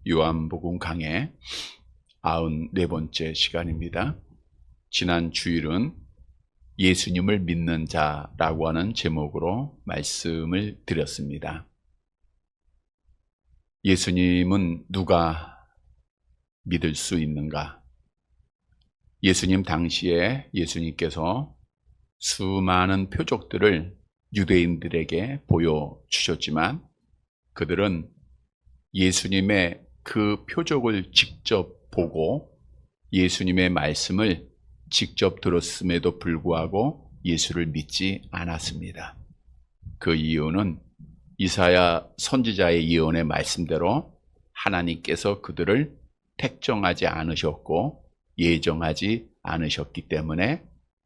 요한복음 강해 94번째 시간입니다. 지난 주일은 예수님을 믿는 자라고 하는 제목으로 말씀을 드렸습니다. 예수님은 누가 믿을 수 있는가? 예수님 당시에 예수님께서 수많은 표적들을 유대인들에게 보여주셨지만 그들은 예수님의 그 표적을 직접 보고 예수님의 말씀을 직접 들었음에도 불구하고 예수를 믿지 않았습니다. 그 이유는 이사야 선지자의 예언의 말씀대로 하나님께서 그들을 택정하지 않으셨고 예정하지 않으셨기 때문에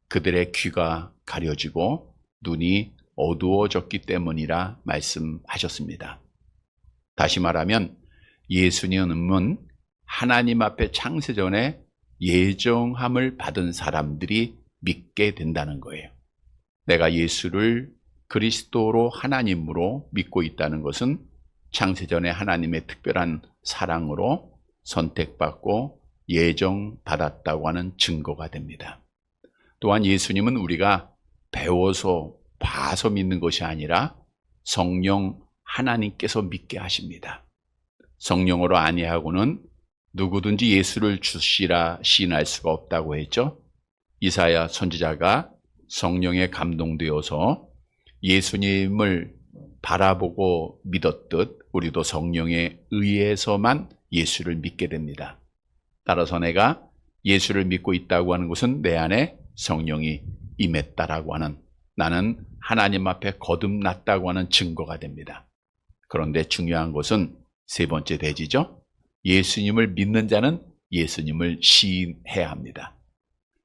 그들의 귀가 가려지고 눈이 어두워졌기 때문이라 말씀하셨습니다. 다시 말하면 예수님은 하나님 앞에 창세전에 예정함을 받은 사람들이 믿게 된다는 거예요. 내가 예수를 그리스도로 하나님으로 믿고 있다는 것은 창세전에 하나님의 특별한 사랑으로 선택받고 예정받았다고 하는 증거가 됩니다. 또한 예수님은 우리가 배워서 봐서 믿는 것이 아니라 성령 하나님께서 믿게 하십니다. 성령으로 아니하고는 누구든지 예수를 주시라 시인할 수가 없다고 했죠. 이사야 선지자가 성령에 감동되어서 예수님을 바라보고 믿었듯 우리도 성령에 의해서만 예수를 믿게 됩니다. 따라서 내가 예수를 믿고 있다고 하는 것은 내 안에 성령이 임했다라고 하는, 나는 하나님 앞에 거듭났다고 하는 증거가 됩니다. 그런데 중요한 것은 세 번째 대지죠. 예수님을 믿는 자는 예수님을 시인해야 합니다.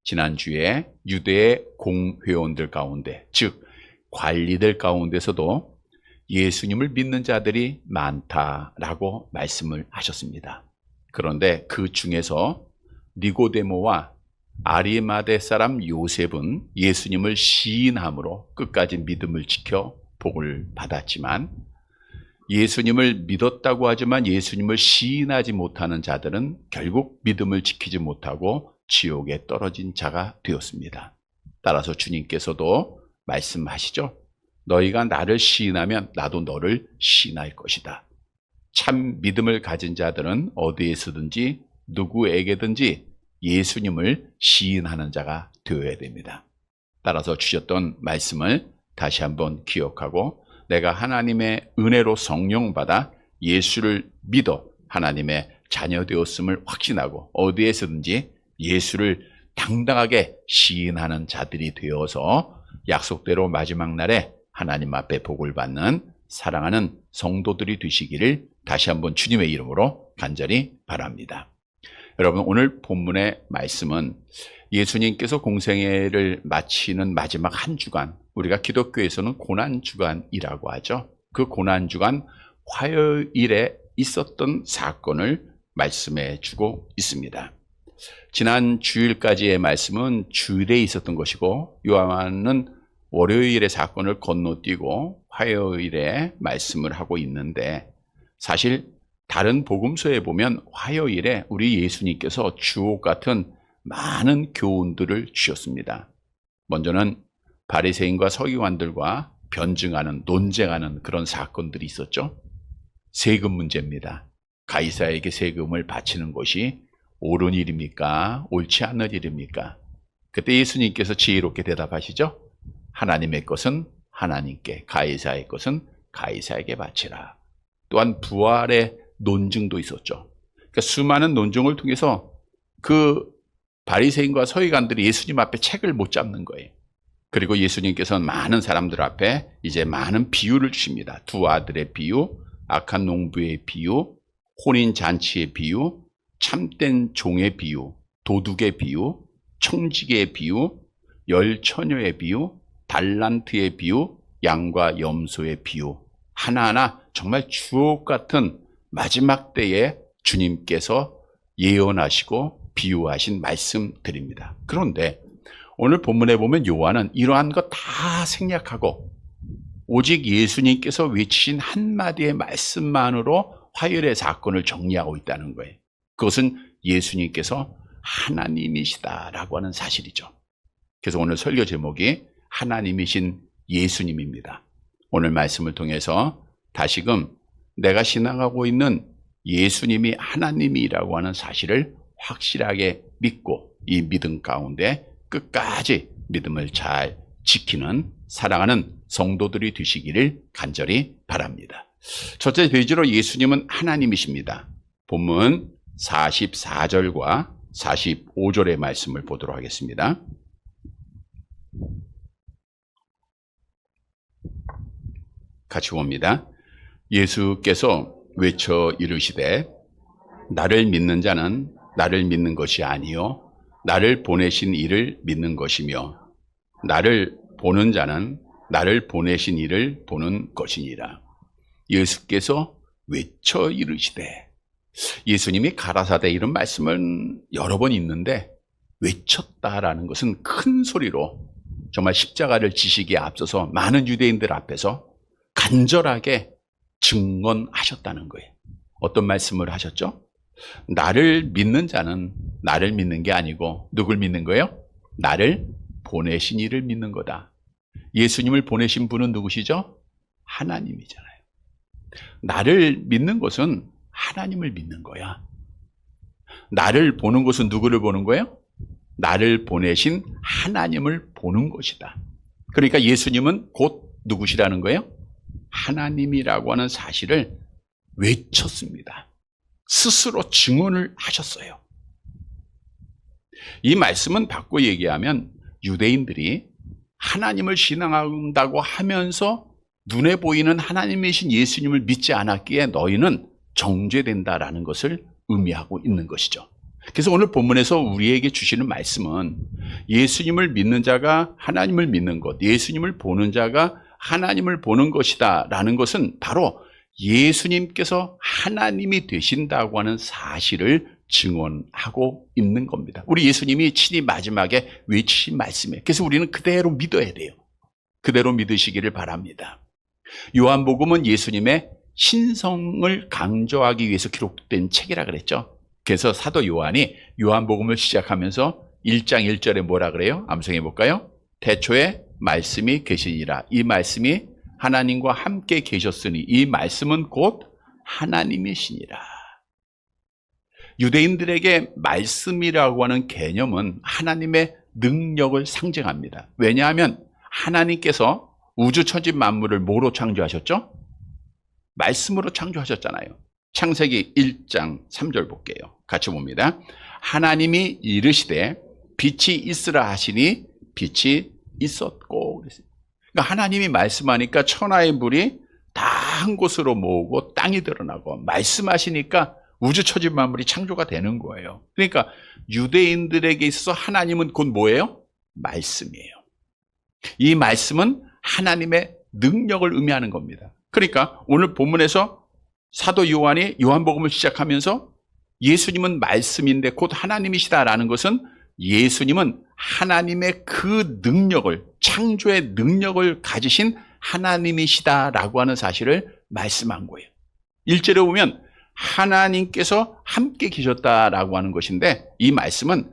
지난주에 유대의 공회원들 가운데, 즉 관리들 가운데서도 예수님을 믿는 자들이 많다라고 말씀을 하셨습니다. 그런데 그 중에서 니고데모와 아리마대 사람 요셉은 예수님을 시인함으로 끝까지 믿음을 지켜 복을 받았지만, 예수님을 믿었다고 하지만 예수님을 시인하지 못하는 자들은 결국 믿음을 지키지 못하고 지옥에 떨어진 자가 되었습니다. 따라서 주님께서도 말씀하시죠. 너희가 나를 시인하면 나도 너를 시인할 것이다. 참 믿음을 가진 자들은 어디에서든지 누구에게든지 예수님을 시인하는 자가 되어야 됩니다. 따라서 주셨던 말씀을 다시 한번 기억하고 내가 하나님의 은혜로 성령 받아 예수를 믿어 하나님의 자녀 되었음을 확신하고 어디에서든지 예수를 당당하게 시인하는 자들이 되어서 약속대로 마지막 날에 하나님 앞에 복을 받는 사랑하는 성도들이 되시기를 다시 한번 주님의 이름으로 간절히 바랍니다. 여러분, 오늘 본문의 말씀은 예수님께서 공생애를 마치는 마지막 한 주간, 우리가 기독교에서는 고난주간이라고 하죠. 그 고난주간 화요일에 있었던 사건을 말씀해 주고 있습니다. 지난 주일까지의 말씀은 주일에 있었던 것이고 요한은 월요일의 사건을 건너뛰고 화요일에 말씀을 하고 있는데, 사실 다른 복음서에 보면 화요일에 우리 예수님께서 주옥 같은 많은 교훈들을 주셨습니다. 먼저는 바리새인과 서기관들과 변증하는, 논쟁하는 그런 사건들이 있었죠. 세금 문제입니다. 가이사에게 세금을 바치는 것이 옳은 일입니까? 옳지 않은 일입니까? 그때 예수님께서 지혜롭게 대답하시죠. 하나님의 것은 하나님께, 가이사의 것은 가이사에게 바치라. 또한 부활의 논증도 있었죠. 그러니까 수많은 논증을 통해서 그 바리새인과 서기관들이 예수님 앞에 책을 못 잡는 거예요. 그리고 예수님께서는 많은 사람들 앞에 이제 많은 비유를 주십니다. 두 아들의 비유, 악한 농부의 비유, 혼인잔치의 비유, 참된 종의 비유, 도둑의 비유, 청지기의 비유, 열 처녀의 비유, 달란트의 비유, 양과 염소의 비유, 하나하나 정말 주옥 같은 마지막 때에 주님께서 예언하시고 비유하신 말씀들입니다. 그런데 오늘 본문에 보면 요한은 이러한 것 다 생략하고 오직 예수님께서 외치신 한마디의 말씀만으로 화열의 사건을 정리하고 있다는 거예요. 그것은 예수님께서 하나님이시다라고 하는 사실이죠. 그래서 오늘 설교 제목이 하나님이신 예수님입니다. 오늘 말씀을 통해서 다시금 내가 신앙하고 있는 예수님이 하나님이라고 하는 사실을 확실하게 믿고 이 믿음 가운데 끝까지 믿음을 잘 지키는 사랑하는 성도들이 되시기를 간절히 바랍니다. 첫째 페이지로 예수님은 하나님이십니다. 본문 44절과 45절의 말씀을 보도록 하겠습니다. 같이 봅니다. 예수께서 외쳐 이르시되 나를 믿는 자는 나를 믿는 것이 아니요 나를 보내신 이를 믿는 것이며 나를 보는 자는 나를 보내신 이를 보는 것이니라. 예수께서 외쳐 이르시되, 예수님이 가라사대 이런 말씀은 여러 번 있는데 외쳤다라는 것은 큰 소리로 정말 십자가를 지시기에 앞서서 많은 유대인들 앞에서 간절하게 증언하셨다는 거예요. 어떤 말씀을 하셨죠? 나를 믿는 자는 나를 믿는 게 아니고 누굴 믿는 거예요? 나를 보내신 이를 믿는 거다. 예수님을 보내신 분은 누구시죠? 하나님이잖아요. 나를 믿는 것은 하나님을 믿는 거야. 나를 보는 것은 누구를 보는 거예요? 나를 보내신 하나님을 보는 것이다. 그러니까 예수님은 곧 누구시라는 거예요? 하나님이라고 하는 사실을 외쳤습니다. 스스로 증언을 하셨어요. 이 말씀은 바꿔 얘기하면 유대인들이 하나님을 신앙한다고 하면서 눈에 보이는 하나님이신 예수님을 믿지 않았기에 너희는 정죄된다라는 것을 의미하고 있는 것이죠. 그래서 오늘 본문에서 우리에게 주시는 말씀은 예수님을 믿는 자가 하나님을 믿는 것, 예수님을 보는 자가 하나님을 보는 것이다 라는 것은 바로 예수님께서 하나님이 되신다고 하는 사실을 증언하고 있는 겁니다. 우리 예수님이 친히 마지막에 외치신 말씀이에요. 그래서 우리는 그대로 믿어야 돼요. 그대로 믿으시기를 바랍니다. 요한복음은 예수님의 신성을 강조하기 위해서 기록된 책이라 그랬죠. 그래서 사도 요한이 요한복음을 시작하면서 1장 1절에 뭐라 그래요? 암송해 볼까요? 태초에 말씀이 계시니라. 이 말씀이 하나님과 함께 계셨으니 이 말씀은 곧 하나님이시니라. 유대인들에게 말씀이라고 하는 개념은 하나님의 능력을 상징합니다. 왜냐하면 하나님께서 우주 천지 만물을 뭐로 창조하셨죠? 말씀으로 창조하셨잖아요. 창세기 1장 3절 볼게요. 같이 봅니다. 하나님이 이르시되 빛이 있으라 하시니 빛이 있었고 그랬어요. 그러니까 하나님이 말씀하니까 천하의 물이 다 한 곳으로 모으고 땅이 드러나고 말씀하시니까 우주 천지 만물이 창조가 되는 거예요. 그러니까 유대인들에게 있어서 하나님은 곧 뭐예요? 말씀이에요. 이 말씀은 하나님의 능력을 의미하는 겁니다. 그러니까 오늘 본문에서 사도 요한이 요한복음을 시작하면서 예수님은 말씀인데 곧 하나님이시다라는 것은 예수님은 하나님의 그 능력을, 창조의 능력을 가지신 하나님이시다라고 하는 사실을 말씀한 거예요. 1절에 보면 하나님께서 함께 계셨다라고 하는 것인데 이 말씀은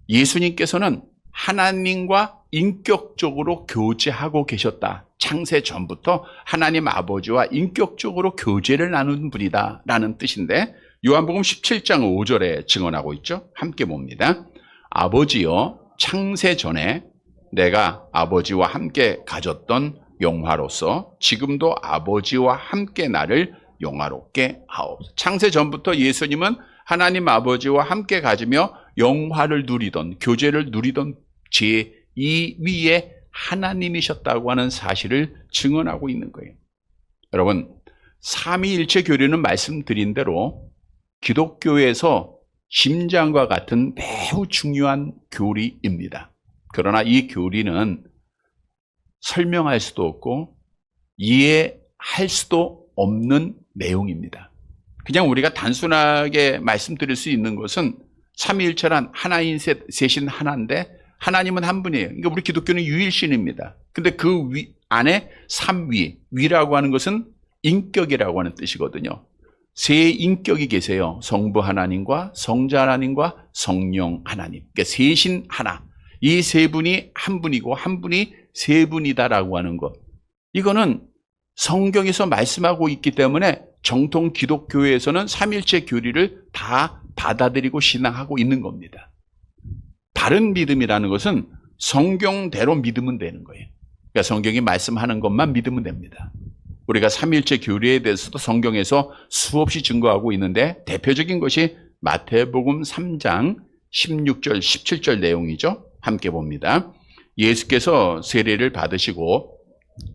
예수님께서는 하나님과 인격적으로 교제하고 계셨다. 창세 전부터 하나님 아버지와 인격적으로 교제를 나눈 분이다 라는 뜻인데 요한복음 17장 5절에 증언하고 있죠. 함께 봅니다. 아버지여 창세 전에 내가 아버지와 함께 가졌던 영화로서 지금도 아버지와 함께 나를 영화롭게 하옵소서. 창세 전부터 예수님은 하나님 아버지와 함께 가지며 영화를 누리던, 교제를 누리던 제2위의 하나님이셨다고 하는 사실을 증언하고 있는 거예요. 여러분, 삼위일체 교리는 말씀드린 대로 기독교에서 심장과 같은 매우 중요한 교리입니다. 그러나 이 교리는 설명할 수도 없고 이해할 수도 없는 내용입니다. 그냥 우리가 단순하게 말씀드릴 수 있는 것은 삼위일체란 하나인 셋인 하나인데 하나님은 한 분이에요. 그러니까 우리 기독교는 유일신입니다. 근데 그 안에 삼위, 위라고 하는 것은 인격이라고 하는 뜻이거든요. 세 인격이 계세요. 성부 하나님과 성자 하나님과 성령 하나님. 그러니까 셋인 하나. 이 세 분이 한 분이고 한 분이 세 분이다라고 하는 것. 이거는 성경에서 말씀하고 있기 때문에 정통 기독교회에서는 삼일체 교리를 다 받아들이고 신앙하고 있는 겁니다. 바른 믿음이라는 것은 성경대로 믿으면 되는 거예요. 그러니까 성경이 말씀하는 것만 믿으면 됩니다. 우리가 삼일체 교리에 대해서도 성경에서 수없이 증거하고 있는데 대표적인 것이 마태복음 3장 16절, 17절 내용이죠. 함께 봅니다. 예수께서 세례를 받으시고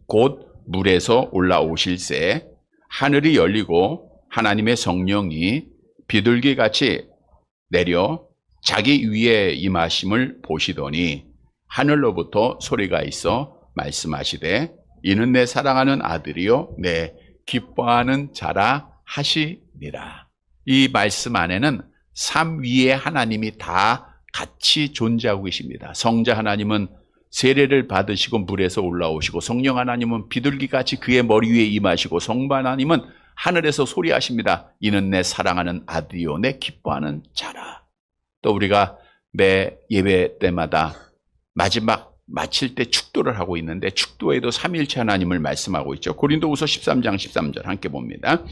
곧 물에서 올라오실새 하늘이 열리고 하나님의 성령이 비둘기같이 내려 자기 위에 임하심을 보시더니 하늘로부터 소리가 있어 말씀하시되 이는 내 사랑하는 아들이요 내 기뻐하는 자라 하시니라. 이 말씀 안에는 삼위의 하나님이 다 같이 존재하고 계십니다. 성자 하나님은 세례를 받으시고 물에서 올라오시고 성령 하나님은 비둘기같이 그의 머리 위에 임하시고 성부 하나님은 하늘에서 소리하십니다. 이는 내 사랑하는 아들이요 내 기뻐하는 자라. 또 우리가 매 예배 때마다 마지막 마칠 때 축도를 하고 있는데 축도에도 삼일체 하나님을 말씀하고 있죠. 고린도후서 13장 13절 함께 봅니다.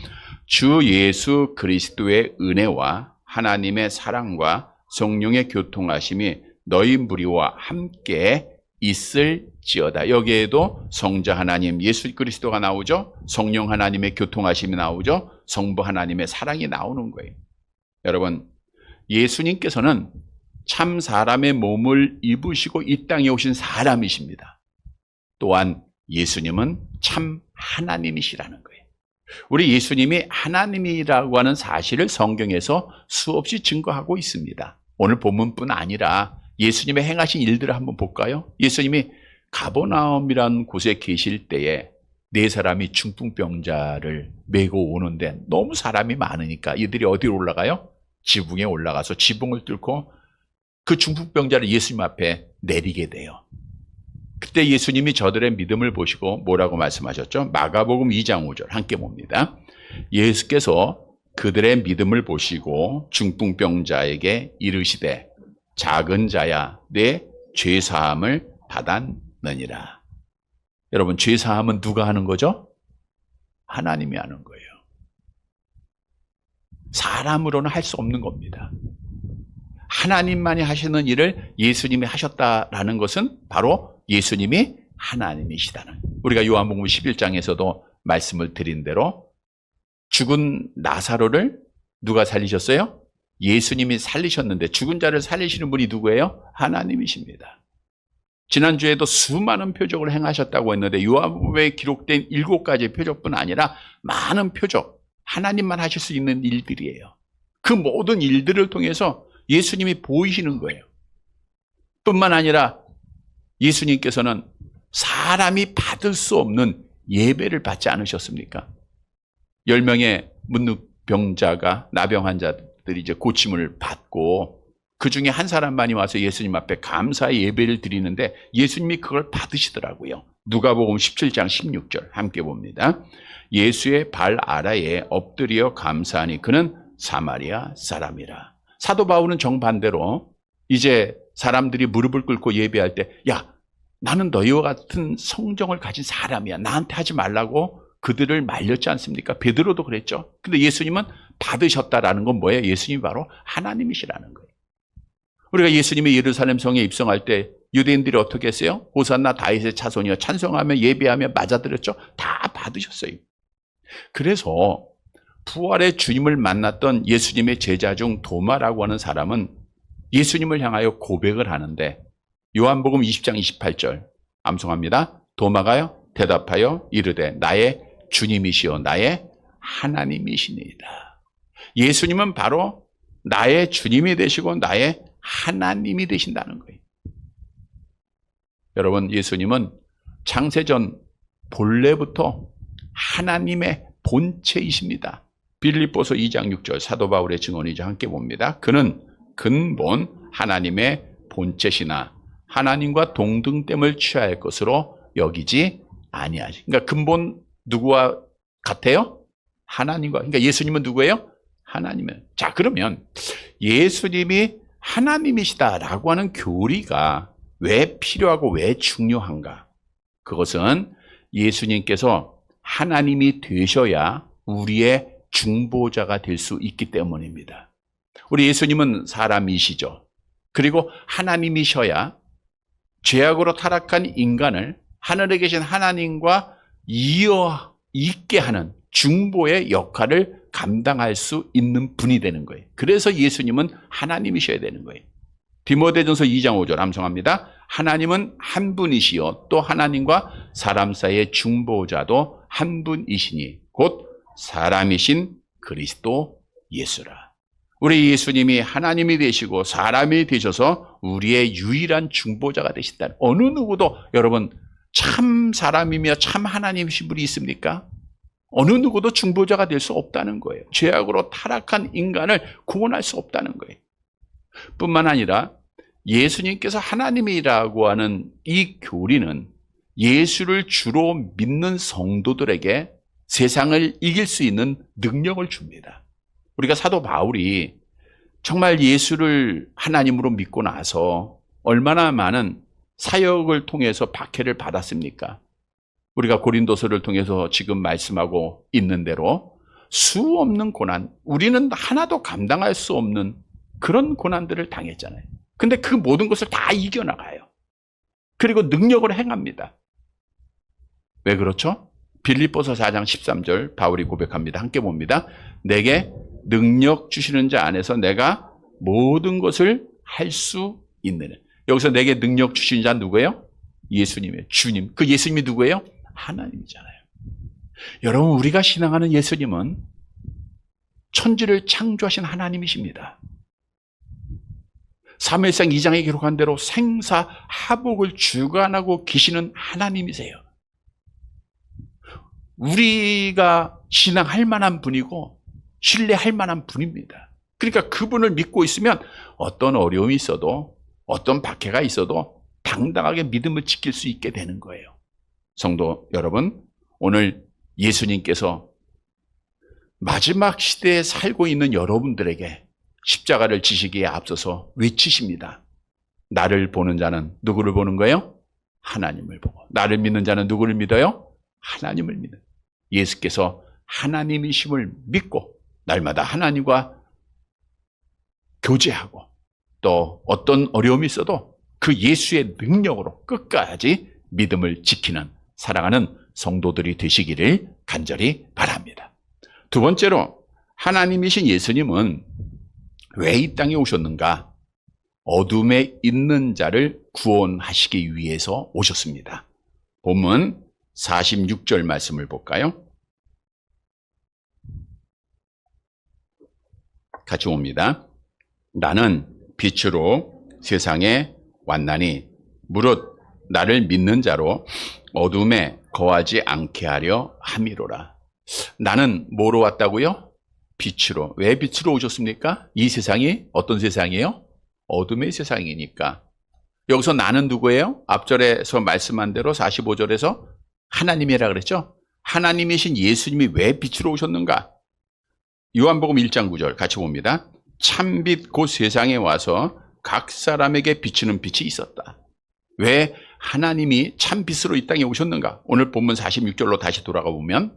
주 예수 그리스도의 은혜와 하나님의 사랑과 성령의 교통하심이 너희 무리와 함께 있을지어다. 여기에도 성자 하나님 예수 그리스도가 나오죠. 성령 하나님의 교통하심이 나오죠. 성부 하나님의 사랑이 나오는 거예요. 여러분, 예수님께서는 참 사람의 몸을 입으시고 이 땅에 오신 사람이십니다. 또한 예수님은 참 하나님이시라는 거예요. 우리 예수님이 하나님이라고 하는 사실을 성경에서 수없이 증거하고 있습니다. 오늘 본문뿐 아니라 예수님의 행하신 일들을 한번 볼까요? 예수님이 가버나움이라는 곳에 계실 때에 네 사람이 중풍병자를 메고 오는데 너무 사람이 많으니까 이들이 어디로 올라가요? 지붕에 올라가서 지붕을 뚫고 그 중풍병자를 예수님 앞에 내리게 돼요. 그때 예수님이 저들의 믿음을 보시고 뭐라고 말씀하셨죠? 마가복음 2장 5절 함께 봅니다. 예수께서 그들의 믿음을 보시고 중풍병자에게 이르시되 작은 자야 내 죄사함을 받았느니라. 여러분, 죄사함은 누가 하는 거죠? 하나님이 하는 거예요. 사람으로는 할 수 없는 겁니다. 하나님만이 하시는 일을 예수님이 하셨다라는 것은 바로 예수님이 하나님이시다는. 우리가 요한복음 11장에서도 말씀을 드린 대로 죽은 나사로를 누가 살리셨어요? 예수님이 살리셨는데 죽은 자를 살리시는 분이 누구예요? 하나님이십니다. 지난주에도 수많은 표적을 행하셨다고 했는데 요한복음에 기록된 7가지의 표적뿐 아니라 많은 표적, 하나님만 하실 수 있는 일들이에요. 그 모든 일들을 통해서 예수님이 보이시는 거예요. 뿐만 아니라 예수님께서는 사람이 받을 수 없는 예배를 받지 않으셨습니까? 10명의 문둥병자가 나병 환자들이 이제 고침을 받고 그 중에 한 사람만이 와서 예수님 앞에 감사의 예배를 드리는데 예수님이 그걸 받으시더라고요. 누가복음 17장 16절 함께 봅니다. 예수의 발 아래에 엎드려 감사하니 그는 사마리아 사람이라. 사도 바울은 정반대로 이제 사람들이 무릎을 꿇고 예배할 때 야, 나는 너희와 같은 성정을 가진 사람이야. 나한테 하지 말라고 그들을 말렸지 않습니까? 베드로도 그랬죠. 근데 예수님은 받으셨다라는 건 뭐예요? 예수님이 바로 하나님이시라는 거예요. 우리가 예수님이 예루살렘 성에 입성할 때 유대인들이 어떻게 했어요? 호산나 다윗의 자손이여 찬송하며 예배하며 맞아들였죠. 다 받으셨어요. 그래서 부활의 주님을 만났던 예수님의 제자 중 도마라고 하는 사람은 예수님을 향하여 고백을 하는데 요한복음 20장 28절 암송합니다. 도마가요 대답하여 이르되 나의 주님이시여 나의 하나님이시니이다. 예수님은 바로 나의 주님이 되시고 나의 하나님이 되신다는 거예요. 여러분, 예수님은 창세전 본래부터 하나님의 본체이십니다. 빌립보서 2장 6절 사도 바울의 증언이죠. 함께 봅니다. 그는 근본 하나님의 본체시나 하나님과 동등됨을 취할 것으로 여기지 아니하시. 그러니까 근본 누구와 같아요? 하나님과, 그러니까 예수님은 누구예요? 하나님이에요. 자, 그러면 예수님이 하나님이시다라고 하는 교리가 왜 필요하고 왜 중요한가? 그것은 예수님께서 하나님이 되셔야 우리의 중보자가 될 수 있기 때문입니다. 우리 예수님은 사람이시죠. 그리고 하나님이셔야 죄악으로 타락한 인간을 하늘에 계신 하나님과 이어 있게 하는 중보의 역할을 감당할 수 있는 분이 되는 거예요. 그래서 예수님은 하나님이셔야 되는 거예요. 디모데전서 2장 5절 암송합니다. 하나님은 한 분이시요 또 하나님과 사람 사이의 중보자도 한 분이시니 곧 사람이신 그리스도 예수라. 우리 예수님이 하나님이 되시고 사람이 되셔서 우리의 유일한 중보자가 되신다. 어느 누구도 여러분 참 사람이며 참 하나님이신 분이 있습니까? 어느 누구도 중보자가 될 수 없다는 거예요. 죄악으로 타락한 인간을 구원할 수 없다는 거예요. 뿐만 아니라 예수님께서 하나님이라고 하는 이 교리는 예수를 주로 믿는 성도들에게 세상을 이길 수 있는 능력을 줍니다. 우리가 사도 바울이 정말 예수를 하나님으로 믿고 나서 얼마나 많은 사역을 통해서 박해를 받았습니까? 우리가 고린도서를 통해서 지금 말씀하고 있는 대로 수 없는 고난, 우리는 하나도 감당할 수 없는 그런 고난들을 당했잖아요. 근데 그 모든 것을 다 이겨나가요. 그리고 능력을 행합니다. 왜 그렇죠? 빌립보서 4장 13절 바울이 고백합니다. 함께 봅니다. 내게 능력 주시는 자 안에서 내가 모든 것을 할 수 있느냐. 여기서 내게 능력 주시는 자 누구예요? 예수님이에요. 주님. 그 예수님이 누구예요? 하나님이잖아요. 여러분, 우리가 신앙하는 예수님은 천지를 창조하신 하나님이십니다. 사무엘상 2장에 기록한 대로 생사하복을 주관하고 계시는 하나님이세요. 우리가 신앙할 만한 분이고 신뢰할 만한 분입니다. 그러니까 그분을 믿고 있으면 어떤 어려움이 있어도 어떤 박해가 있어도 당당하게 믿음을 지킬 수 있게 되는 거예요. 성도 여러분, 오늘 예수님께서 마지막 시대에 살고 있는 여러분들에게 십자가를 지시기에 앞서서 외치십니다. 나를 보는 자는 누구를 보는 거예요? 하나님을 보고. 나를 믿는 자는 누구를 믿어요? 하나님을 믿는. 예수께서 하나님이심을 믿고 날마다 하나님과 교제하고 또 어떤 어려움이 있어도 그 예수의 능력으로 끝까지 믿음을 지키는 사랑하는 성도들이 되시기를 간절히 바랍니다. 두 번째로 하나님이신 예수님은 왜 이 땅에 오셨는가? 어둠에 있는 자를 구원하시기 위해서 오셨습니다. 본문 46절 말씀을 볼까요? 같이 봅니다. 나는 빛으로 세상에 왔나니 무릇 나를 믿는 자로 어둠에 거하지 않게 하려 함이로라. 나는 뭐로 왔다고요? 빛으로. 왜 빛으로 오셨습니까? 이 세상이 어떤 세상이에요? 어둠의 세상이니까. 여기서 나는 누구예요? 앞절에서 말씀한 대로 45절에서 하나님이라 그랬죠? 하나님이신 예수님이 왜 빛으로 오셨는가? 요한복음 1장 9절 같이 봅니다. 참빛 곧 세상에 와서 각 사람에게 비치는 빛이 있었다. 왜 하나님이 참빛으로 이 땅에 오셨는가? 오늘 본문 46절로 다시 돌아가 보면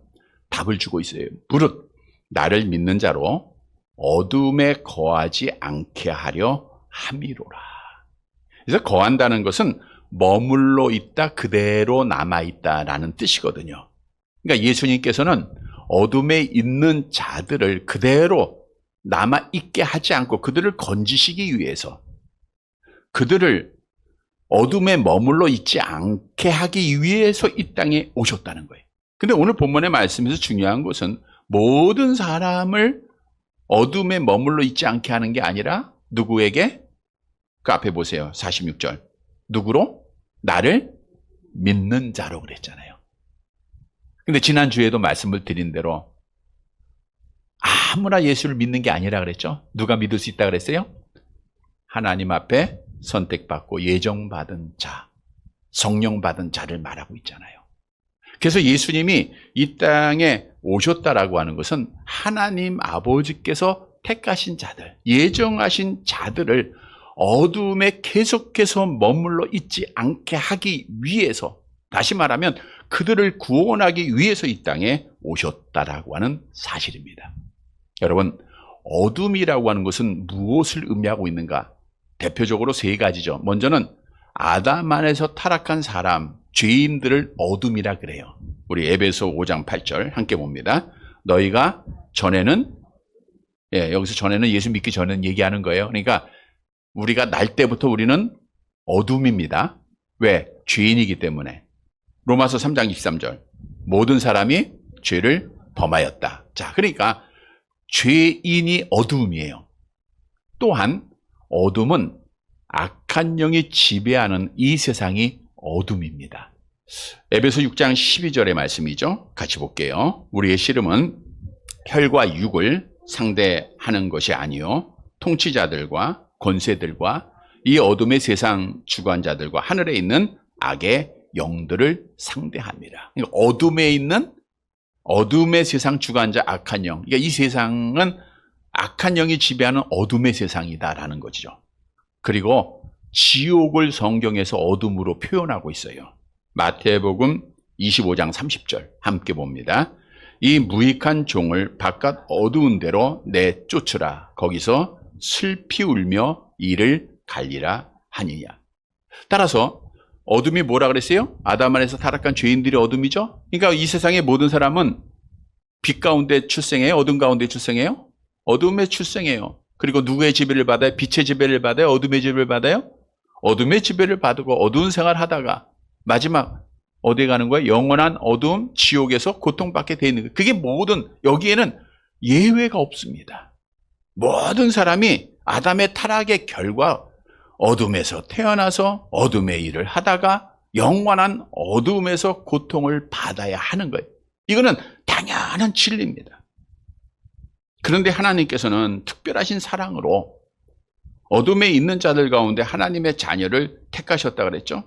답을 주고 있어요. 무릇 나를 믿는 자로 어둠에 거하지 않게 하려 함이로라. 그래서 거한다는 것은 머물러 있다, 그대로 남아있다라는 뜻이거든요. 그러니까 예수님께서는 어둠에 있는 자들을 그대로 남아있게 하지 않고 그들을 건지시기 위해서 그들을 어둠에 머물러 있지 않게 하기 위해서 이 땅에 오셨다는 거예요. 근데 오늘 본문의 말씀에서 중요한 것은 모든 사람을 어둠에 머물러 있지 않게 하는 게 아니라 누구에게? 그 앞에 보세요. 46절. 누구로? 나를 믿는 자로 그랬잖아요. 근데 지난주에도 말씀을 드린 대로 아무나 예수를 믿는 게 아니라 그랬죠. 누가 믿을 수 있다 그랬어요? 하나님 앞에 선택받고 예정받은 자, 성령 받은 자를 말하고 있잖아요. 그래서 예수님이 이 땅에 오셨다라고 하는 것은 하나님 아버지께서 택하신 자들, 예정하신 자들을 어둠에 계속해서 머물러 있지 않게 하기 위해서, 다시 말하면 그들을 구원하기 위해서 이 땅에 오셨다라고 하는 사실입니다. 여러분, 어둠이라고 하는 것은 무엇을 의미하고 있는가? 대표적으로 세 가지죠. 먼저는 아담 안에서 타락한 사람, 죄인들을 어둠이라 그래요. 우리 에베소 5장 8절 함께 봅니다. 너희가 전에는, 여기서 전에는 예수 믿기 전에는 얘기하는 거예요. 그러니까 우리가 날 때부터 우리는 어둠입니다. 왜? 죄인이기 때문에. 로마서 3장 23절. 모든 사람이 죄를 범하였다. 자, 그러니까 죄인이 어둠이에요. 또한 어둠은 악한 영이 지배하는 이 세상이 어둠입니다. 에베소 6장 12절의 말씀이죠. 같이 볼게요. 우리의 씨름은 혈과 육을 상대하는 것이 아니요 통치자들과 권세들과 이 어둠의 세상 주관자들과 하늘에 있는 악의 영들을 상대합니다. 그러니까 어둠에 있는 어둠의 세상 주관자 악한 영. 그러니까 이 세상은 악한 영이 지배하는 어둠의 세상이다라는 거죠. 그리고 지옥을 성경에서 어둠으로 표현하고 있어요. 마태복음 25장 30절 함께 봅니다. 이 무익한 종을 바깥 어두운 데로 내쫓으라. 거기서 슬피 울며 이를 갈리라 하니냐. 따라서 어둠이 뭐라 그랬어요? 아담 안에서 타락한 죄인들이 어둠이죠. 그러니까 이 세상의 모든 사람은 빛 가운데 출생해요? 어둠 가운데 출생해요? 어둠에 출생해요. 그리고 누구의 지배를 받아요? 빛의 지배를 받아요? 어둠의 지배를 받아요? 어둠의 지배를 받고 어두운 생활을 하다가 마지막 어디에 가는 거예요? 영원한 어두움, 지옥에서 고통받게 돼 있는 거예요. 그게 모든, 여기에는 예외가 없습니다. 모든 사람이 아담의 타락의 결과 어둠에서 태어나서 어둠의 일을 하다가 영원한 어둠에서 고통을 받아야 하는 거예요. 이거는 당연한 진리입니다. 그런데 하나님께서는 특별하신 사랑으로 어둠에 있는 자들 가운데 하나님의 자녀를 택하셨다 그랬죠.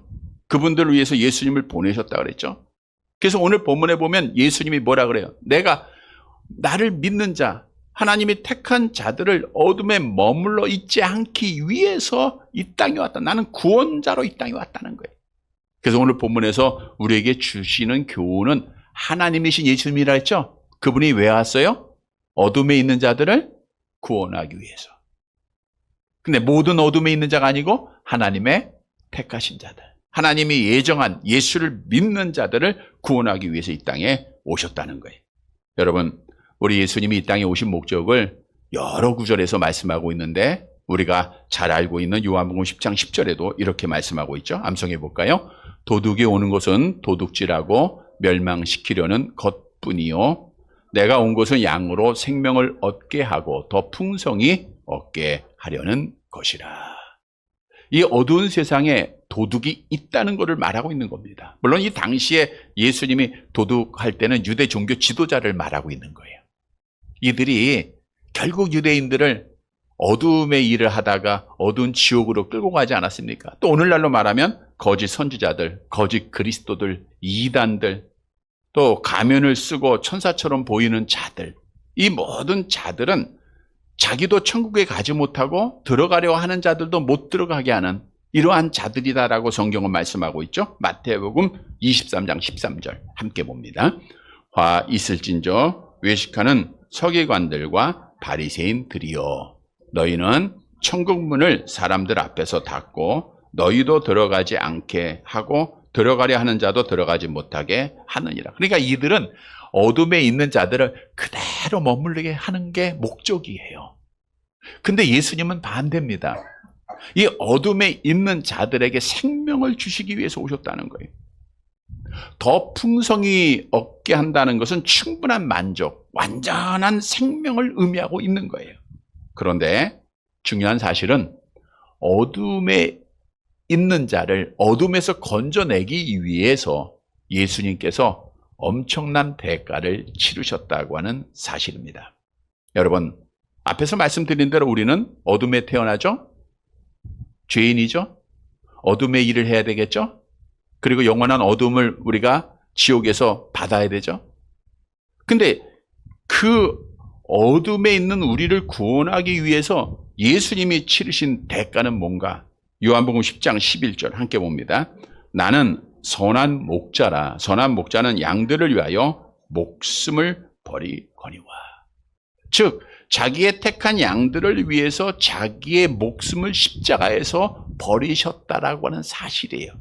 그분들을 위해서 예수님을 보내셨다 그랬죠. 그래서 오늘 본문에 보면 예수님이 뭐라 그래요? 내가 나를 믿는 자, 하나님이 택한 자들을 어둠에 머물러 있지 않기 위해서 이 땅에 왔다. 나는 구원자로 이 땅에 왔다는 거예요. 그래서 오늘 본문에서 우리에게 주시는 교훈은 하나님이신 예수님이라 했죠. 그분이 왜 왔어요? 어둠에 있는 자들을 구원하기 위해서. 근데 모든 어둠에 있는 자가 아니고 하나님의 택하신 자들, 하나님이 예정한 예수를 믿는 자들을 구원하기 위해서 이 땅에 오셨다는 거예요. 여러분, 우리 예수님이 이 땅에 오신 목적을 여러 구절에서 말씀하고 있는데 우리가 잘 알고 있는 요한복음 10장 10절에도 이렇게 말씀하고 있죠. 암송해 볼까요? 도둑이 오는 것은 도둑질하고 멸망시키려는 것뿐이요 내가 온 것은 양으로 생명을 얻게 하고 더 풍성히 얻게 하려는 것이라. 이 어두운 세상에 도둑이 있다는 것을 말하고 있는 겁니다. 물론 이 당시에 예수님이 도둑할 때는 유대 종교 지도자를 말하고 있는 거예요. 이들이 결국 유대인들을 어두움의 일을 하다가 어두운 지옥으로 끌고 가지 않았습니까? 또 오늘날로 말하면 거짓 선지자들, 거짓 그리스도들, 이단들, 또 가면을 쓰고 천사처럼 보이는 자들, 이 모든 자들은 자기도 천국에 가지 못하고 들어가려 하는 자들도 못 들어가게 하는 이러한 자들이다라고 성경은 말씀하고 있죠. 마태복음 23장 13절 함께 봅니다. 화 있을진저 외식하는 서기관들과 바리새인들이여, 너희는 천국 문을 사람들 앞에서 닫고 너희도 들어가지 않게 하고 들어가려 하는 자도 들어가지 못하게 하느니라. 그러니까 이들은 어둠에 있는 자들을 그대로 머물게 하는 게 목적이에요. 근데 예수님은 반대입니다. 이 어둠에 있는 자들에게 생명을 주시기 위해서 오셨다는 거예요. 더 풍성히 얻게 한다는 것은 충분한 만족, 완전한 생명을 의미하고 있는 거예요. 그런데 중요한 사실은 어둠에 있는 자를 어둠에서 건져내기 위해서 예수님께서 엄청난 대가를 치르셨다고 하는 사실입니다. 여러분, 앞에서 말씀드린 대로 우리는 어둠에 태어나죠? 죄인이죠? 어둠의 일을 해야 되겠죠? 그리고 영원한 어둠을 우리가 지옥에서 받아야 되죠. 근데 그 어둠에 있는 우리를 구원하기 위해서 예수님이 치르신 대가는 뭔가? 요한복음 10장 11절 함께 봅니다. 나는 선한 목자라. 선한 목자는 양들을 위하여 목숨을 버리거니와. 즉 자기의 택한 양들을 위해서 자기의 목숨을 십자가에서 버리셨다라고 하는 사실이에요.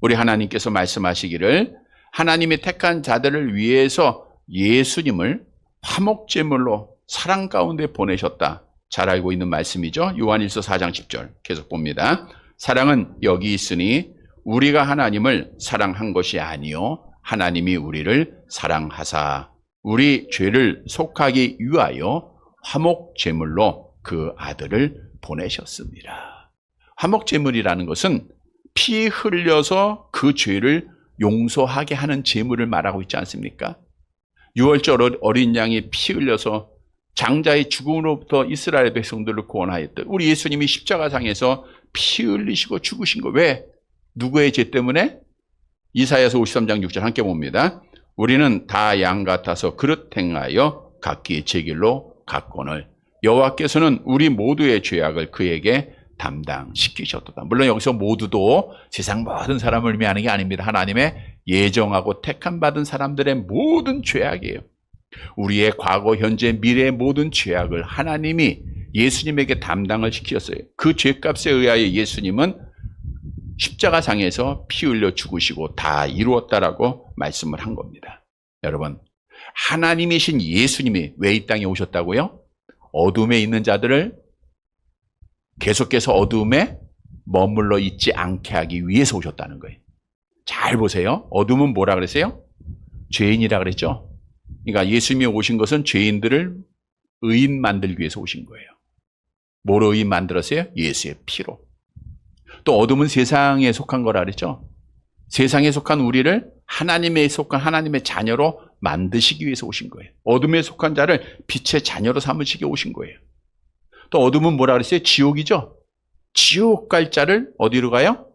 우리 하나님께서 말씀하시기를 하나님의 택한 자들을 위해서 예수님을 화목제물로 사랑 가운데 보내셨다. 잘 알고 있는 말씀이죠. 요한일서 4장 10절 계속 봅니다. 사랑은 여기 있으니 우리가 하나님을 사랑한 것이 아니요 하나님이 우리를 사랑하사 우리 죄를 속하기 위하여 화목제물로 그 아들을 보내셨습니다. 화목제물이라는 것은 피 흘려서 그 죄를 용서하게 하는 제물을 말하고 있지 않습니까? 유월절 어린 양이 피 흘려서 장자의 죽음으로부터 이스라엘 백성들을 구원하였다. 우리 예수님이 십자가상에서 피 흘리시고 죽으신 거 왜? 누구의 죄 때문에? 이사야서 53장 6절 함께 봅니다. 우리는 다 양 같아서 그릇 행하여 각기 제 길로 갔거늘 여호와께서는 우리 모두의 죄악을 그에게 담당시키셨도다. 물론 여기서 모두도 세상 모든 사람을 의미하는 게 아닙니다. 하나님의 예정하고 택함 받은 사람들의 모든 죄악이에요. 우리의 과거, 현재, 미래의 모든 죄악을 하나님이 예수님에게 담당을 시키셨어요. 그 죄값에 의하여 예수님은 십자가상에서 피 흘려 죽으시고 다 이루었다라고 말씀을 한 겁니다. 여러분, 하나님이신 예수님이 왜 이 땅에 오셨다고요? 어둠에 있는 자들을 계속해서 어둠에 머물러 있지 않게 하기 위해서 오셨다는 거예요. 잘 보세요. 어둠은 뭐라 그랬어요? 죄인이라 그랬죠. 그러니까 예수님이 오신 것은 죄인들을 의인 만들기 위해서 오신 거예요. 뭐로 의인 만들었어요? 예수의 피로. 또 어둠은 세상에 속한 거라 그랬죠. 세상에 속한 우리를 하나님에 속한 하나님의 자녀로 만드시기 위해서 오신 거예요. 어둠에 속한 자를 빛의 자녀로 삼으시기 오신 거예요. 또 어둠은 뭐라 그랬어요? 지옥이죠. 지옥 갈 자를 어디로 가요?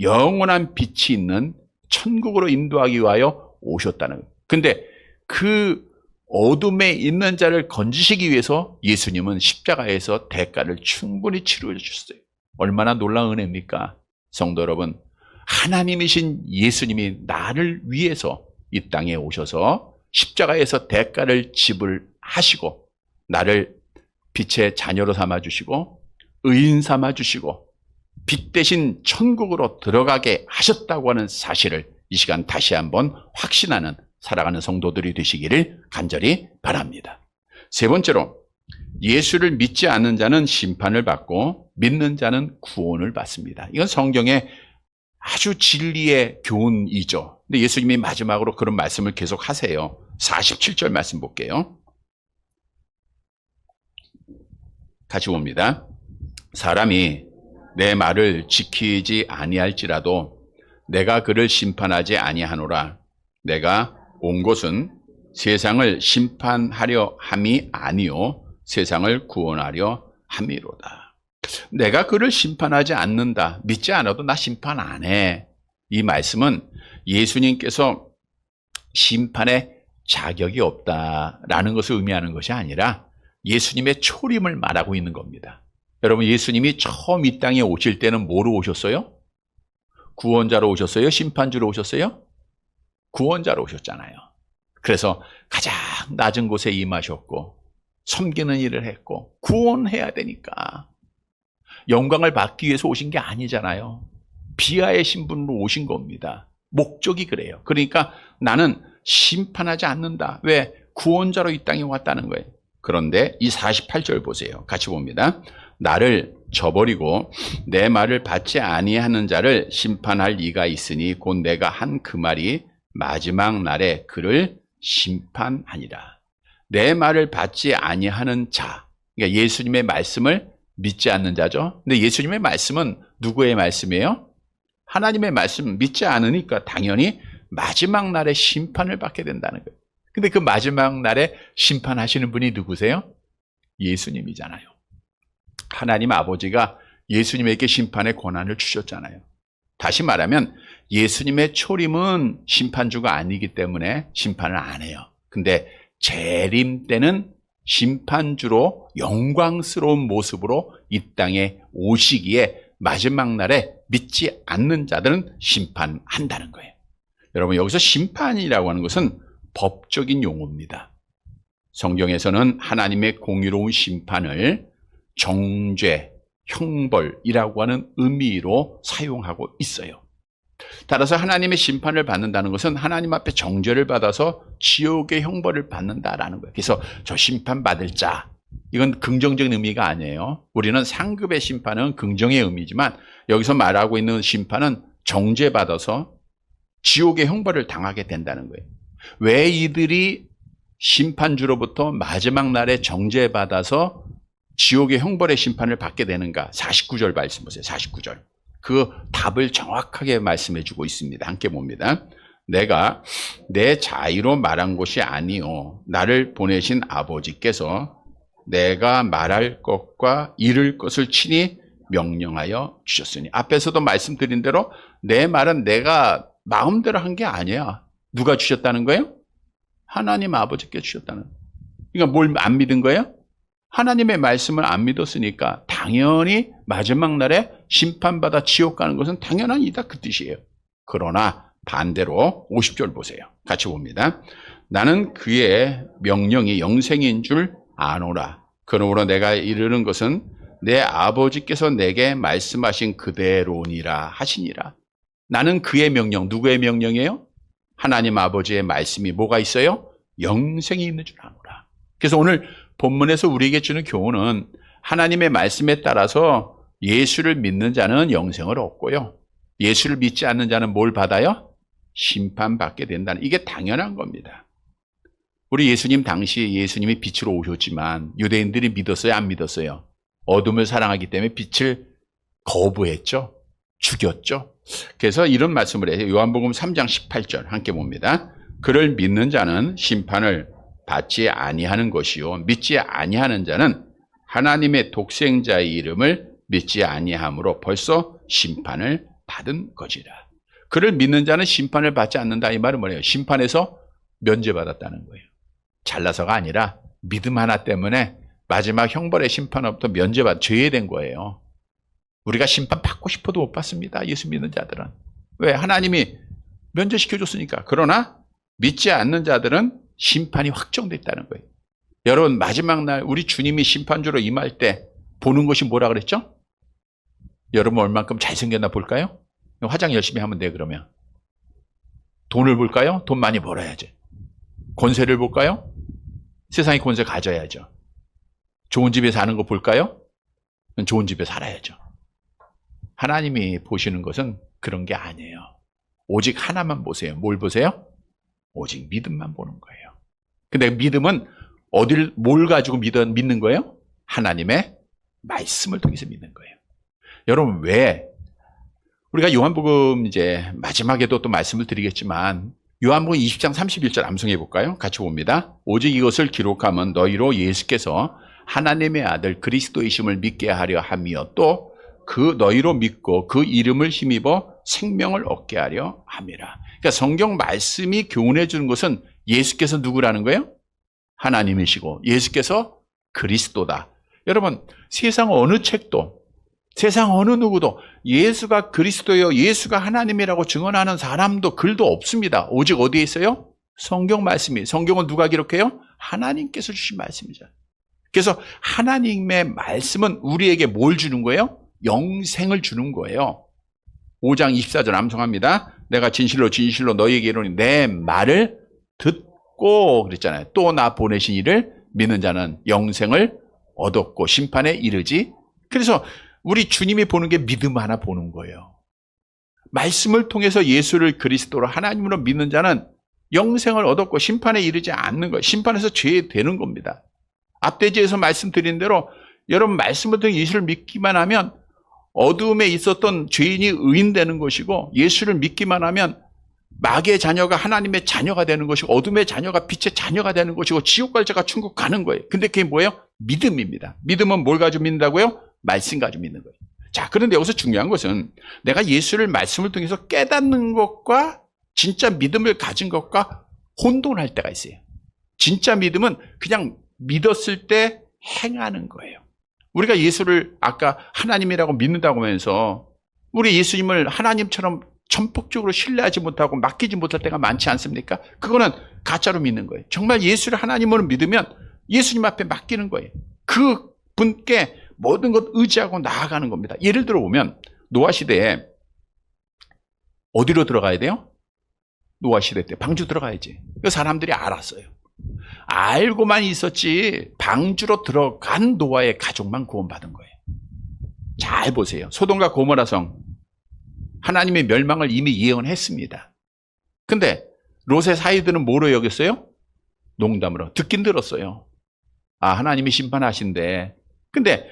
영원한 빛이 있는 천국으로 인도하기 위하여 오셨다는 거예요. 근데 그 어둠에 있는 자를 건지시기 위해서 예수님은 십자가에서 대가를 충분히 치루해 주셨어요. 얼마나 놀라운 은혜입니까? 성도 여러분, 하나님이신 예수님이 나를 위해서 이 땅에 오셔서 십자가에서 대가를 지불하시고 나를 빛의 자녀로 삼아주시고 의인 삼아주시고 빛 대신 천국으로 들어가게 하셨다고 하는 사실을 이 시간 다시 한번 확신하는 살아가는 성도들이 되시기를 간절히 바랍니다. 세 번째로, 예수를 믿지 않는 자는 심판을 받고 믿는 자는 구원을 받습니다. 이건 성경의 아주 진리의 교훈이죠. 근데 예수님이 마지막으로 그런 말씀을 계속 하세요. 47절 말씀 볼게요. 같이 봅니다. 사람이 내 말을 지키지 아니할지라도 내가 그를 심판하지 아니하노라. 내가 온 것은 세상을 심판하려 함이 아니요 세상을 구원하려 함이로다. 내가 그를 심판하지 않는다. 믿지 않아도 나 심판 안 해. 이 말씀은 예수님께서 심판의 자격이 없다라는 것을 의미하는 것이 아니라 예수님의 초림을 말하고 있는 겁니다. 여러분, 예수님이 처음 이 땅에 오실 때는 뭐로 오셨어요? 구원자로 오셨어요? 심판주로 오셨어요? 구원자로 오셨잖아요. 그래서 가장 낮은 곳에 임하셨고 섬기는 일을 했고 구원해야 되니까 영광을 받기 위해서 오신 게 아니잖아요. 비하의 신분으로 오신 겁니다. 목적이 그래요. 그러니까 나는 심판하지 않는다. 왜? 구원자로 이 땅에 왔다는 거예요. 그런데 이 48절 보세요. 같이 봅니다. 나를 저버리고 내 말을 받지 아니하는 자를 심판할 이가 있으니 곧 내가 한 그 말이 마지막 날에 그를 심판하니라. 내 말을 받지 아니하는 자, 그러니까 예수님의 말씀을 믿지 않는 자죠. 근데 예수님의 말씀은 누구의 말씀이에요? 하나님의 말씀 믿지 않으니까 당연히 마지막 날에 심판을 받게 된다는 거예요. 근데 그 마지막 날에 심판하시는 분이 누구세요? 예수님이잖아요. 하나님 아버지가 예수님에게 심판의 권한을 주셨잖아요. 다시 말하면 예수님의 초림은 심판주가 아니기 때문에 심판을 안 해요. 근데 재림 때는 심판주로 영광스러운 모습으로 이 땅에 오시기에 마지막 날에 믿지 않는 자들은 심판한다는 거예요. 여러분, 여기서 심판이라고 하는 것은 법적인 용어입니다. 성경에서는 하나님의 공의로운 심판을 정죄, 형벌이라고 하는 의미로 사용하고 있어요. 따라서 하나님의 심판을 받는다는 것은 하나님 앞에 정죄를 받아서 지옥의 형벌을 받는다라는 거예요. 그래서 저 심판받을 자, 이건 긍정적인 의미가 아니에요. 우리는 상급의 심판은 긍정의 의미지만 여기서 말하고 있는 심판은 정죄받아서 지옥의 형벌을 당하게 된다는 거예요. 왜 이들이 심판주로부터 마지막 날에 정죄받아서 지옥의 형벌의 심판을 받게 되는가? 49절 말씀 보세요. 49절. 그 답을 정확하게 말씀해 주고 있습니다. 함께 봅니다. 내가 내 자의로 말한 것이 아니요 나를 보내신 아버지께서 내가 말할 것과 이룰 것을 친히 명령하여 주셨으니. 앞에서도 말씀드린 대로 내 말은 내가 마음대로 한 게 아니야. 누가 주셨다는 거예요? 하나님 아버지께 주셨다는 거예요. 그러니까 뭘 안 믿은 거예요? 하나님의 말씀을 안 믿었으니까 당연히 마지막 날에 심판받아 지옥 가는 것은 당연한 일이다, 그 뜻이에요. 그러나 반대로 50절 보세요. 같이 봅니다. 나는 그의 명령이 영생인 줄 아노라. 그러므로 내가 이르는 것은 내 아버지께서 내게 말씀하신 그대로니라 하시니라. 나는 그의 명령, 누구의 명령이에요? 하나님 아버지의 말씀이 뭐가 있어요? 영생이 있는 줄 아노라. 그래서 오늘 본문에서 우리에게 주는 교훈은 하나님의 말씀에 따라서 예수를 믿는 자는 영생을 얻고요. 예수를 믿지 않는 자는 뭘 받아요? 심판받게 된다는, 이게 당연한 겁니다. 우리 예수님 당시 예수님이 빛으로 오셨지만 유대인들이 믿었어요? 안 믿었어요? 어둠을 사랑하기 때문에 빛을 거부했죠. 죽였죠. 그래서 이런 말씀을 해요. 요한복음 3장 18절 함께 봅니다. 그를 믿는 자는 심판을 받지 아니하는 것이요 믿지 아니하는 자는 하나님의 독생자의 이름을 믿지 아니함으로 벌써 심판을 받은 것이라. 그를 믿는 자는 심판을 받지 않는다. 이 말은 뭐예요? 심판에서 면제받았다는 거예요. 잘나서가 아니라 믿음 하나 때문에 마지막 형벌의 심판으로부터 면제받아 제외된 거예요. 우리가 심판 받고 싶어도 못 받습니다. 예수 믿는 자들은. 왜? 하나님이 면제시켜줬으니까. 그러나 믿지 않는 자들은 심판이 확정됐다는 거예요. 여러분, 마지막 날 우리 주님이 심판주로 임할 때 보는 것이 뭐라 그랬죠? 여러분 얼만큼 잘생겼나 볼까요? 화장 열심히 하면 돼. 그러면 돈을 볼까요? 돈 많이 벌어야지. 권세를 볼까요? 세상에 권세 가져야죠. 좋은 집에 사는 거 볼까요? 좋은 집에 살아야죠. 하나님이 보시는 것은 그런 게 아니에요. 오직 하나만 보세요. 뭘 보세요? 오직 믿음만 보는 거예요. 근데 믿음은 뭘 가지고 믿는 거예요? 하나님의 말씀을 통해서 믿는 거예요. 여러분, 왜? 우리가 요한복음 이제 마지막에도 또 말씀을 드리겠지만 요한복음 20장 31절 암송해 볼까요? 같이 봅니다. 오직 이것을 기록하면 너희로 예수께서 하나님의 아들 그리스도이심을 믿게 하려 함이요 또 그 너희로 믿고 그 이름을 힘입어 생명을 얻게 하려 함이라. 그러니까 성경 말씀이 교훈해 주는 것은 예수께서 누구라는 거예요? 하나님이시고 예수께서 그리스도다. 여러분, 세상 어느 책도 세상 어느 누구도 예수가 그리스도요, 예수가 하나님이라고 증언하는 사람도 글도 없습니다. 오직 어디에 있어요? 성경 말씀이. 성경은 누가 기록해요? 하나님께서 주신 말씀이죠. 그래서 하나님의 말씀은 우리에게 뭘 주는 거예요? 영생을 주는 거예요. 5장 24절 암송합니다. 내가 진실로 진실로 너희에게 이르노니 내 말을 듣고 그랬잖아요. 또 나 보내신 이를 믿는 자는 영생을 얻었고 심판에 이르지. 그래서 우리 주님이 보는 게 믿음 하나 보는 거예요. 말씀을 통해서 예수를 그리스도로 하나님으로 믿는 자는 영생을 얻었고 심판에 이르지 않는 거예요. 심판에서 죄되는 겁니다. 앞대지에서 말씀드린 대로 여러분 말씀을 통해 예수를 믿기만 하면 어두움에 있었던 죄인이 의인되는 것이고 예수를 믿기만 하면 마귀의 자녀가 하나님의 자녀가 되는 것이고 어둠의 자녀가 빛의 자녀가 되는 것이고 지옥 갈 자가 천국 가는 거예요. 근데 그게 뭐예요? 믿음입니다. 믿음은 뭘 가지고 믿는다고요? 말씀 가지고 믿는 거예요. 자, 그런데 여기서 중요한 것은 내가 예수를 말씀을 통해서 깨닫는 것과 진짜 믿음을 가진 것과 혼돈할 때가 있어요. 진짜 믿음은 그냥 믿었을 때 행하는 거예요. 우리가 예수를 아까 하나님이라고 믿는다고 하면서 우리 예수님을 하나님처럼 전폭적으로 신뢰하지 못하고 맡기지 못할 때가 많지 않습니까? 그거는 가짜로 믿는 거예요. 정말 예수를 하나님으로 믿으면 예수님 앞에 맡기는 거예요. 그 분께 모든 것 의지하고 나아가는 겁니다. 예를 들어 보면 노아 시대에 어디로 들어가야 돼요? 노아 시대 때 방주 들어가야지. 그 사람들이 알았어요. 알고만 있었지 방주로 들어간 노아의 가족만 구원받은 거예요. 잘 보세요. 소돔과 고모라 성 하나님의 멸망을 이미 예언했습니다. 근데 롯의 사이들은 뭐로 여겼어요? 농담으로. 듣긴 들었어요. 아, 하나님이 심판하신대. 근데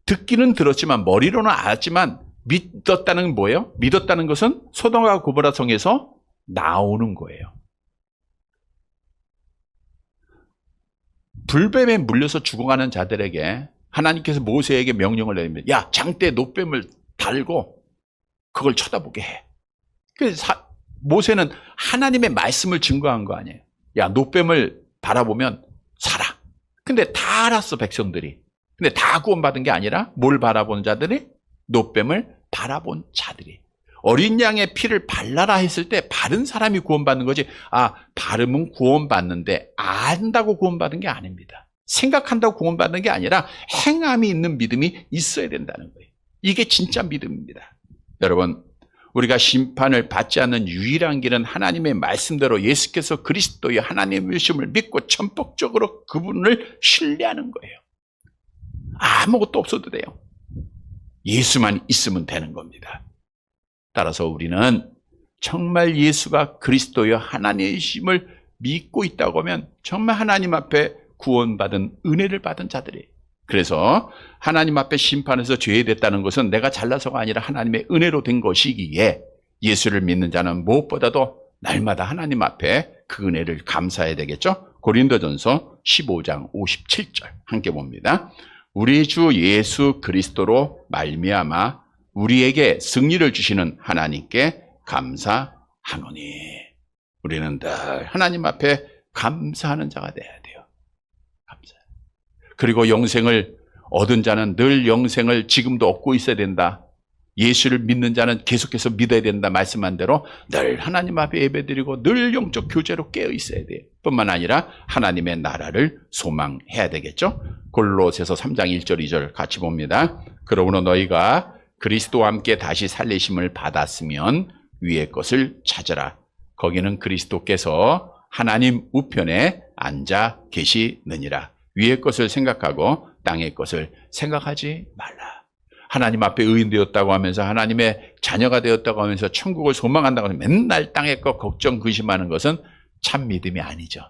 듣기는 들었지만 머리로는 알았지만 믿었다는 건 뭐예요? 믿었다는 것은 소돔과 고모라 성에서 나오는 거예요. 불뱀에 물려서 죽어가는 자들에게 하나님께서 모세에게 명령을 내립니다. 야, 장대에 노뱀을 달고 그걸 쳐다보게 해. 그래서 모세는 하나님의 말씀을 증거한 거 아니에요. 야, 노뱀을 바라보면 살아. 근데 다 알았어, 백성들이. 근데 다 구원받은 게 아니라 뭘 바라본 자들이? 노뱀을 바라본 자들이. 어린 양의 피를 발라라 했을 때 바른 사람이 구원받는 거지. 아, 바르면 구원받는데 안다고 구원받은 게 아닙니다. 생각한다고 구원받는 게 아니라 행함이 있는 믿음이 있어야 된다는 거예요. 이게 진짜 믿음입니다. 여러분, 우리가 심판을 받지 않는 유일한 길은 하나님의 말씀대로 예수께서 그리스도의 하나님이심을 믿고 전폭적으로 그분을 신뢰하는 거예요. 아무것도 없어도 돼요. 예수만 있으면 되는 겁니다. 따라서 우리는 정말 예수가 그리스도의 하나님이심을 믿고 있다고 하면 정말 하나님 앞에 구원받은 은혜를 받은 자들이에요. 그래서 하나님 앞에 심판해서 죄됐다는 것은 내가 잘나서가 아니라 하나님의 은혜로 된 것이기에 예수를 믿는 자는 무엇보다도 날마다 하나님 앞에 그 은혜를 감사해야 되겠죠. 고린도전서 15장 57절 함께 봅니다. 우리 주 예수 그리스도로 말미암아 우리에게 승리를 주시는 하나님께 감사하노니. 우리는 늘 하나님 앞에 감사하는 자가 돼야 돼요. 감사. 그리고 영생을 얻은 자는 늘 영생을 지금도 얻고 있어야 된다. 예수를 믿는 자는 계속해서 믿어야 된다. 말씀한 대로 늘 하나님 앞에 예배드리고 늘 영적 교제로 깨어 있어야 돼요. 뿐만 아니라 하나님의 나라를 소망해야 되겠죠. 골로새서 3장 1절 2절 같이 봅니다. 그러므로 너희가 그리스도와 함께 다시 살리심을 받았으면 위의 것을 찾으라. 거기는 그리스도께서 하나님 우편에 앉아 계시느니라. 위의 것을 생각하고 땅의 것을 생각하지 말라. 하나님 앞에 의인 되었다고 하면서 하나님의 자녀가 되었다고 하면서 천국을 소망한다고 하면서 맨날 땅의 것 걱정 근심하는 것은 참 믿음이 아니죠.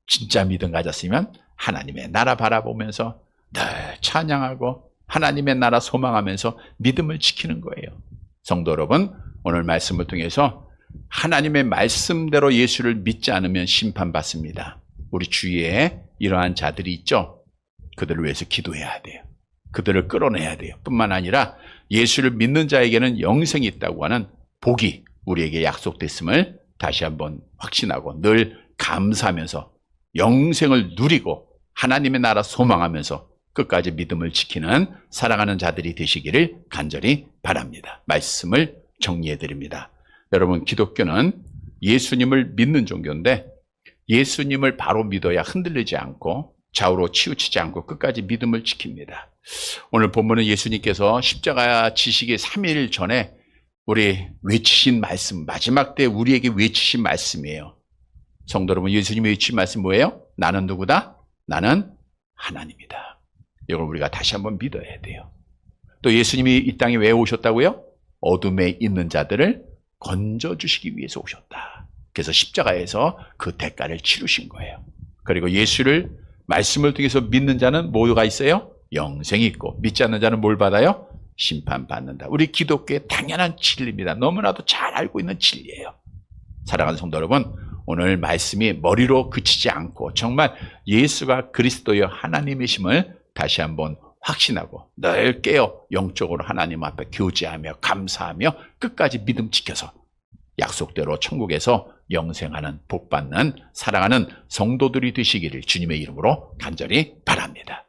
진짜 믿음 가졌으면 하나님의 나라 바라보면서 늘 찬양하고 하나님의 나라 소망하면서 믿음을 지키는 거예요. 성도 여러분, 오늘 말씀을 통해서 하나님의 말씀대로 예수를 믿지 않으면 심판받습니다. 우리 주위에 이러한 자들이 있죠. 그들을 위해서 기도해야 돼요. 그들을 끌어내야 돼요. 뿐만 아니라 예수를 믿는 자에게는 영생이 있다고 하는 복이 우리에게 약속됐음을 다시 한번 확신하고 늘 감사하면서 영생을 누리고 하나님의 나라 소망하면서 끝까지 믿음을 지키는 사랑하는 자들이 되시기를 간절히 바랍니다. 말씀을 정리해 드립니다. 여러분, 기독교는 예수님을 믿는 종교인데 예수님을 바로 믿어야 흔들리지 않고 좌우로 치우치지 않고 끝까지 믿음을 지킵니다. 오늘 본문은 예수님께서 십자가 지시기 3일 전에 우리 외치신 말씀, 마지막 때 우리에게 외치신 말씀이에요. 성도 여러분, 예수님이 외친 말씀 뭐예요? 나는 누구다? 나는 하나님이다. 이걸 우리가 다시 한번 믿어야 돼요. 또 예수님이 이 땅에 왜 오셨다고요? 어둠에 있는 자들을 건져주시기 위해서 오셨다. 그래서 십자가에서 그 대가를 치르신 거예요. 그리고 예수를 말씀을 통해서 믿는 자는 뭐가 있어요? 영생이 있고, 믿지 않는 자는 뭘 받아요? 심판받는다. 우리 기독교의 당연한 진리입니다. 너무나도 잘 알고 있는 진리예요. 사랑하는 성도 여러분, 오늘 말씀이 머리로 그치지 않고 정말 예수가 그리스도의 하나님이심을 다시 한번 확신하고 늘 깨어 영적으로 하나님 앞에 교제하며 감사하며 끝까지 믿음 지켜서 약속대로 천국에서 영생하는 복받는 사랑하는 성도들이 되시기를 주님의 이름으로 간절히 바랍니다.